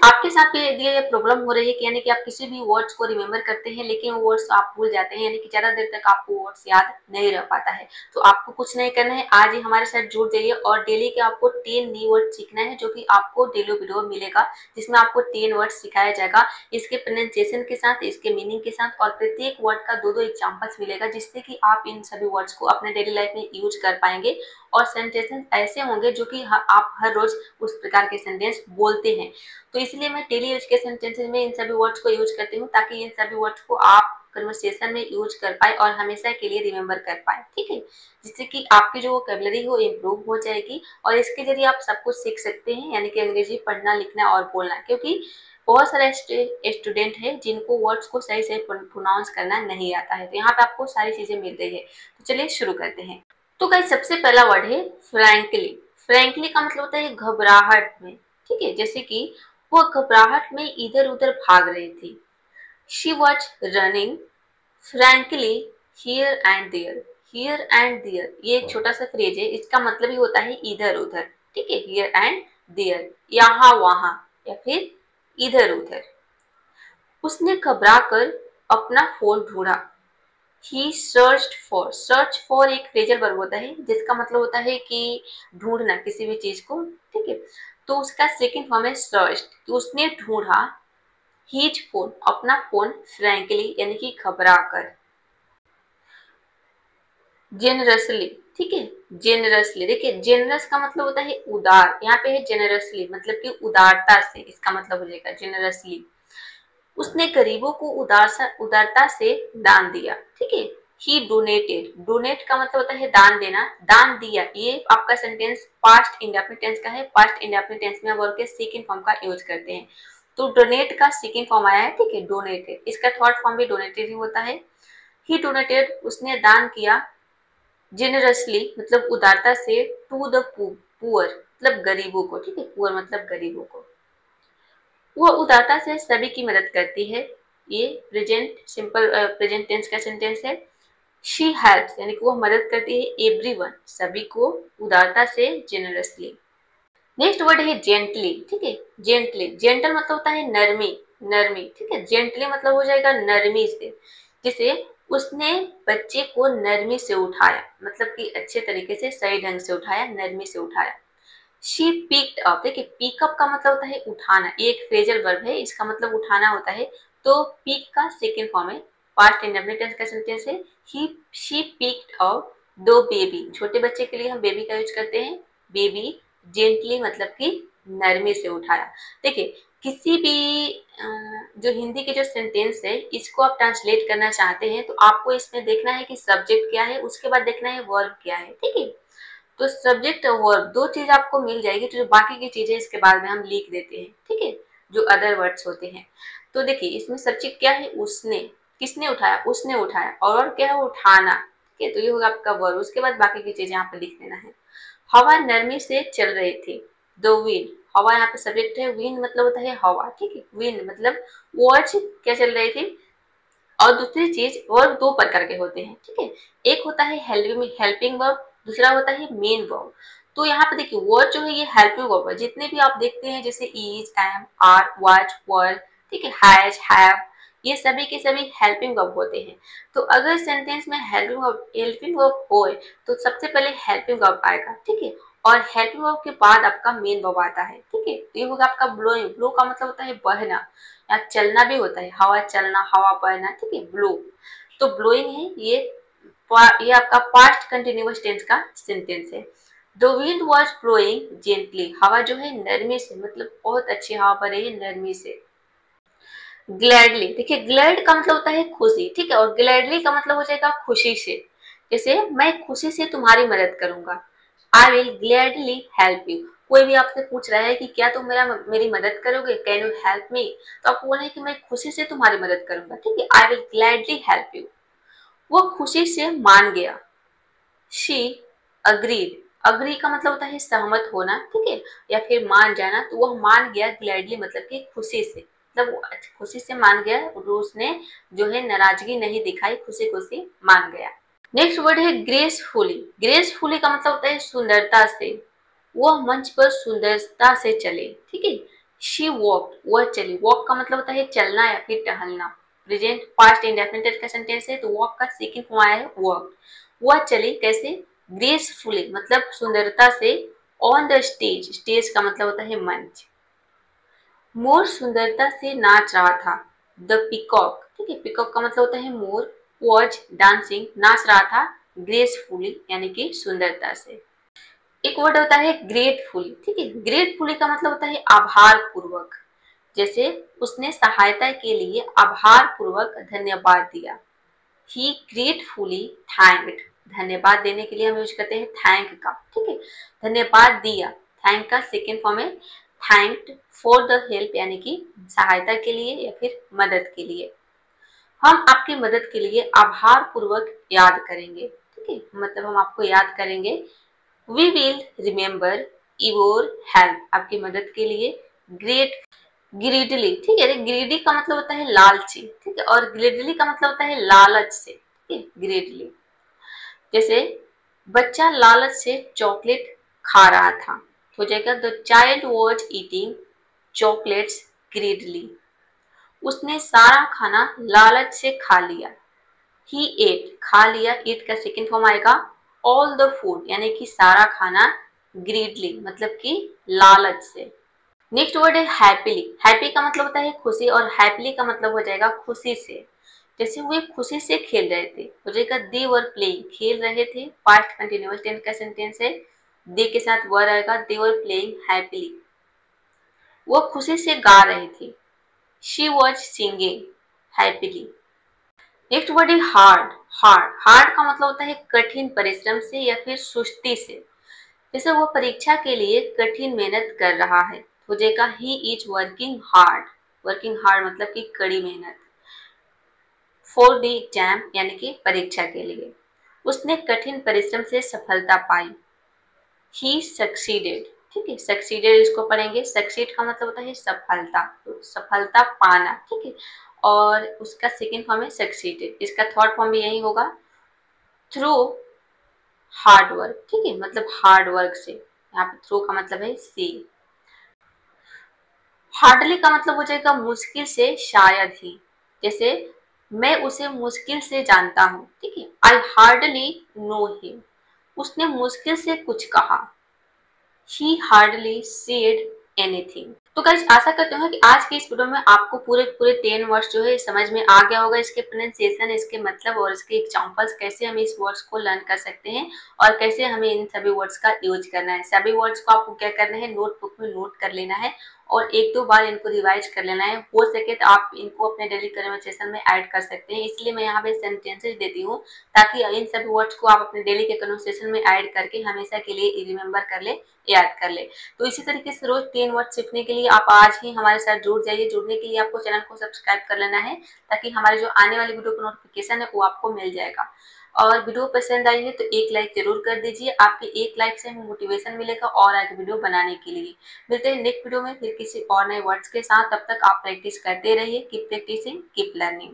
आपके साथ भी यदि ये प्रॉब्लम हो रही है कि यानी कि आप किसी भी वर्ड्स को रिमेम्बर करते हैं लेकिन वो वर्ड्स आप भूल जाते हैं, यानी कि ज्यादा देर तक आपको वर्ड्स याद नहीं रह पाता है, तो आपको कुछ नहीं करना है, आज ही हमारे साथ जुड़ जाइए और डेली के आपको 10 न्यू वर्ड सीखना है जो कि आपको डेली वीडियो मिलेगा, जिसमें आपको 10 वर्ड सिखाया जाएगा, इसके प्रोनाउंसिएशन के साथ, इसके मीनिंग के साथ, और प्रत्येक वर्ड का दो एग्जाम्पल्स मिलेगा, जिससे कि आप इन सभी वर्ड्स को अपने डेली लाइफ में यूज कर पाएंगे और सेंटेंसेस ऐसे होंगे जो कि आप हर रोज उस प्रकार के सेंटेंस बोलते हैं। तो इसलिए मैं डेली यूज के सेंटेंसेस में इन सभी वर्ड्स को यूज करती हूँ ताकि इन सभी वर्ड्स को आप कन्वर्सेशन में यूज कर पाए और हमेशा के लिए रिमेम्बर कर पाए, ठीक है, जिससे कि आपकी जो वोकैबुलरी हो इम्प्रूव हो जाएगी और इसके जरिए आप सब कुछ सीख सकते हैं, यानी कि अंग्रेजी पढ़ना, लिखना और बोलना, क्योंकि बहुत सारे स्टूडेंट है जिनको वर्ड्स को सही से प्रोनाउंस करना नहीं आता है, तो यहाँ पे आपको सारी चीजें मिल रही है। तो चलिए शुरू करते हैं। तो गाइस सबसे पहला वर्ड है फ्रैंकली। फ्रैंकली का मतलब होता है घबराहट में, ठीक है, जैसे कि वो घबराहट में इधर उधर भाग रही थी। She was running frankly here and there. Here and there ये एक छोटा सा फ्रेज है, इसका मतलब ही होता है इधर उधर, ठीक है, हियर एंड देयर, यहाँ वहां या फिर इधर उधर। उसने घबरा कर अपना फोन ढूंढा। He searched for, search for एक फ्रेजल वर्ब होता है जिसका मतलब होता है कि ढूंढना किसी भी चीज को, ठीक है, तो उसका सेकंड फॉर्म है सर्च, तो उसने ढूंढा हिज फोन, अपना फोन, फ्रैंकली यानी कि घबरा कर। जेनरसली, ठीक है, जेनरसली, देखिए जेनरस का मतलब होता है उदार, यहाँ पे है जेनरसली मतलब कि उदारता से, इसका मतलब हो जाएगा जेनरसली। उसने गरीबों को उदारता से दान दिया, ठीक है। ही डोनेटेड, डोनेट का मतलब होता है दान देना, दान दिया, ये आपका सेंटेंस पास्ट इंडेफिनिट टेंस का है। पास्ट इंडेफिनिट टेंस में वर्ब के सेकंड फॉर्म का यूज करते हैं, तो डोनेट का सेकंड फॉर्म आया है, ठीक है, डोनेटेड, इसका थर्ड फॉर्म भी डोनेटेड ही होता है। ही डोनेटेड, उसने दान किया, जेनरसली मतलब उदारता से, टू द पुअर मतलब गरीबों को, ठीक है, पुअर मतलब गरीबों को। वह उदारता से सभी की मदद करती है, ये प्रेजेंट सिंपल प्रेजेंट टेंस का सेंटेंस है। शी हेल्प्स यानी कि वह मदद करती है एवरीवन, सभी को, उदारता से, जेनरसली। नेक्स्ट वर्ड है जेंटली, ठीक है, जेंटली, जेंटल मतलब होता है नरमी, नरमी, ठीक है, जेंटली मतलब हो जाएगा नरमी से, जैसे उसने बच्चे को नरमी से उठाया, मतलब कि अच्छे तरीके से, सही ढंग से उठाया, नरमी से उठाया। शी पिक्ड अप, देखिए पिकअप का मतलब होता है उठाना, ये एक फ्रेजल वर्ब है, इसका मतलब उठाना होता है, तो पिक का सेकंड फॉर्म है, पास्ट इंडेफिनिट टेंस का सेंटेंस है। ही शी पिक्ड अप दो बेबी, छोटे बच्चे के लिए हम बेबी का यूज करते हैं, बेबी, जेंटली मतलब कि नरमी से उठाया। देखिए किसी भी जो हिंदी के जो सेंटेंस है इसको आप ट्रांसलेट करना चाहते हैं तो आपको इसमें देखना है कि सब्जेक्ट क्या है, उसके बाद देखना है वर्ब क्या है, ठीक है, तो सब्जेक्ट और वर्ब दो चीज आपको मिल जाएगी, तो जो बाकी की चीजें इसके बाद में हम लिख देते हैं, ठीक है, जो अदर वर्ड्स होते हैं। तो देखिए इसमें सब्जेक्ट क्या है, उसने, किसने उठाया, उसने उठाया, और क्या है उठाना, ठीक है, तो ये होगा आपका वर्ब, उसके बाद बाकी की चीजें यहाँ पे लिख देना है। हवा नरमी से चल रही थी, द विंड, हवा यहाँ पे सब्जेक्ट है, विंड मतलब होता है हवा, ठीक है, विंड मतलब वर्ड्स क्या चल रही थी। और दूसरी चीज वर्ब दो प्रकार के होते हैं, ठीक है, एक होता है हेल्पिंग वर्ब, दूसरा होता है मेन वर्ब। तो यहाँ पे देखिए वर्ड जो है ये हेल्पिंग वर्ब है, जितने भी आप देखते हैं जैसे इज, एम, आर, वाज, वर, ठीक है, हैज, हैव, ये सभी के सभी हेल्पिंग वर्ब होते हैं। तो अगर सेंटेंस में हेल्पिंग वर्ब हो तो सबसे पहले हेल्पिंग वर्ब आएगा, ठीक है, और हेल्पिंग वर्ब के बाद आपका मेन वर्ब आता है, ठीक है, तो ये होगा आपका ब्लोइंग, ब्लो का मतलब होता है बहना, या चलना भी होता है, हवा चलना, हवा बहना, ठीक है, ब्लो, तो ब्लोइंग है ये आपका पास्ट कंटिन्यूअस टेंस का सेंटेंस है। The wind was blowing gently, हवा जो है नरमी से, मतलब बहुत अच्छी हवा बह रही है नरमी से। ग्लैडली, देखिए ग्लैड का मतलब होता है खुशी, ठीक है, और ग्लैडली का मतलब हो जाएगा खुशी से, जैसे मैं खुशी से तुम्हारी मदद करूंगा, I will gladly help you. कोई भी आपसे पूछ रहा है कि क्या तुम मेरी मदद करोगे, कैन यू हेल्प मी, तो आपको बोलना है कि मैं खुशी से तुम्हारी मदद करूंगा, ठीक है, I will gladly help you. वो खुशी से मान गया, शी अग्रीड, अग्री का मतलब होता है सहमत होना, ठीक है, या फिर मान जाना, तो वह मान गया ग्लैडली मतलब कि खुशी से, मतलब वो खुशी से मान गया, उसने जो है नाराजगी नहीं दिखाई, खुशी खुशी मान गया। नेक्स्ट वर्ड है ग्रेसफुली, का मतलब होता है सुंदरता से, वह मंच पर सुंदरता से चले, ठीक है, शी वॉक, वह चली। वॉक का मतलब होता है चलना या फिर टहलना। प्रेजेंट पास्ट इंडेफिनिट का सेंटेंस है तो वॉक का सेकंड फॉर्म आया है वॉक। वह चली कैसे? ग्रेसफुली मतलब सुंदरता से। ऑन द स्टेज, स्टेज का मतलब होता है मंच। मोर सुंदरता से नाच रहा था। द पीकॉक, ठीक है, पीकॉक का मतलब होता है मोर। वॉज डांसिंग, नाच रहा था। ग्रेसफुली यानी कि सुंदरता से। एक वर्ड होता है ग्रेटफुली, ठीक है, ग्रेटफुली का मतलब होता है आभार पूर्वक। जैसे उसने सहायता के लिए आभार पूर्वक धन्यवाद दिया। ही ग्रेटफुली थैंक्ड, धन्यवाद देने के लिए हम यूज करते हैं थैंक का, ठीक है, धन्यवाद दिया। थैंक का सेकेंड फॉर्म है थैंक्ड फॉर द हेल्प यानी कि सहायता के लिए या फिर मदद के लिए। हम आपकी मदद के लिए आभार पूर्वक याद करेंगे, ठीक है, मतलब हम आपको याद करेंगे। We will remember your help, आपकी मदद के लिए। ग्रेट, ग्रीडली, ठीक है, ग्रीडी का मतलब होता है लालची, ठीक है, और ग्रीडली का मतलब होता है लालच से, ठीक है, ग्रीडली। जैसे बच्चा लालच से चॉकलेट खा रहा था, हो जाएगा the child was eating chocolates greedily. उसने सारा खाना लालच से खा लिया। ही एट, खा लिया, एट का सेकेंड फॉर्म आएगा ऑल द फूड यानी कि सारा खाना। ग्रीडली मतलब कि लालच से। नेक्स्ट वर्ड है हैप्पीली। हैप्पी का मतलब होता है खुशी और हैप्पीली का मतलब हो जाएगा खुशी से। जैसे वे खुशी से खेल रहे थे, हो जाएगा दे वर प्लेइंग, खेल रहे थे। पास्ट कंटिन्यूअस टेंस का सेंटेंस है, दे के साथ वर आएगा, दे वर प्लेइंग हैप्पीली। वो खुशी से गा रहे थे। She was singing happily. Next word है हार्ड। हार्ड, हार्ड का मतलब होता है कठिन परिश्रम से या फिर सुस्ती से। जैसे वो परीक्षा के लिए कठिन मेहनत कर रहा है, हो जाएगा he is working hard. Working hard मतलब कि कड़ी मेहनत। फॉर द एग्जाम यानी कि परीक्षा के लिए। उसने कठिन परिश्रम से सफलता पाई। ही सक्सीडेड, ठीक है, सक्सीडेड इसको पढ़ेंगे। सक्सीड का मतलब होता है सफलता, तो सफलता पाना, ठीक है, और उसका सेकेंड फॉर्म है सक्सीडेड। इसका थर्ड फॉर्म भी यही होगा, थ्रू हार्ड वर्क, ठीक है, मतलब हार्ड वर्क से। यहाँ पे थ्रू का मतलब है से। हार्डली का मतलब हो जाएगा मुश्किल से, शायद ही। जैसे मैं उसे मुश्किल से जानता हूँ, ठीक है, आई हार्डली नो हिम। उसने मुश्किल से कुछ कहा। ही हार्डली सेड एनीथिंग। तो गाइस आशा करते हैं कि आज की इस वीडियो में आपको पूरे पूरे 10 वर्ड्स जो है समझ में आ गया होगा। इसके प्रोनाउंसिएशन, इसके मतलब और इसके एग्जांपल्स, कैसे हम इस वर्ड्स को लर्न कर सकते हैं और कैसे हमें इन सभी वर्ड्स का यूज करना है। सभी वर्ड्स को आपको क्या करना है, नोटबुक में नोट कर लेना है और एक दो बार इनको रिवाइज कर लेना है। हो सके तो आप इनको अपने डेली कन्वर्सेशन में ऐड कर सकते हैं। इसलिए मैं यहाँ पे सेंटेंसेस देती हूँ ताकि इन सभी वर्ड्स को आप अपने डेली के कन्वर्सेशन में ऐड करके हमेशा के लिए रिमेम्बर कर ले, याद कर ले। तो इसी तरीके से रोज 10 वर्ड सीखने के लिए आप आज ही हमारे साथ जुड़ जाइए। जुड़ने के लिए आपको चैनल को सब्सक्राइब कर लेना है ताकि हमारे जो आने वाली वीडियो का नोटिफिकेशन है वो आपको मिल जाएगा। और वीडियो पसंद आई है तो एक लाइक जरूर कर दीजिए। आपके एक लाइक से हमें मोटिवेशन मिलेगा और आगे वीडियो बनाने के लिए। मिलते हैं नेक्स्ट वीडियो में फिर किसी और नए वर्ड्स के साथ। तब तक आप प्रैक्टिस करते रहिए। Keep practising, keep learning.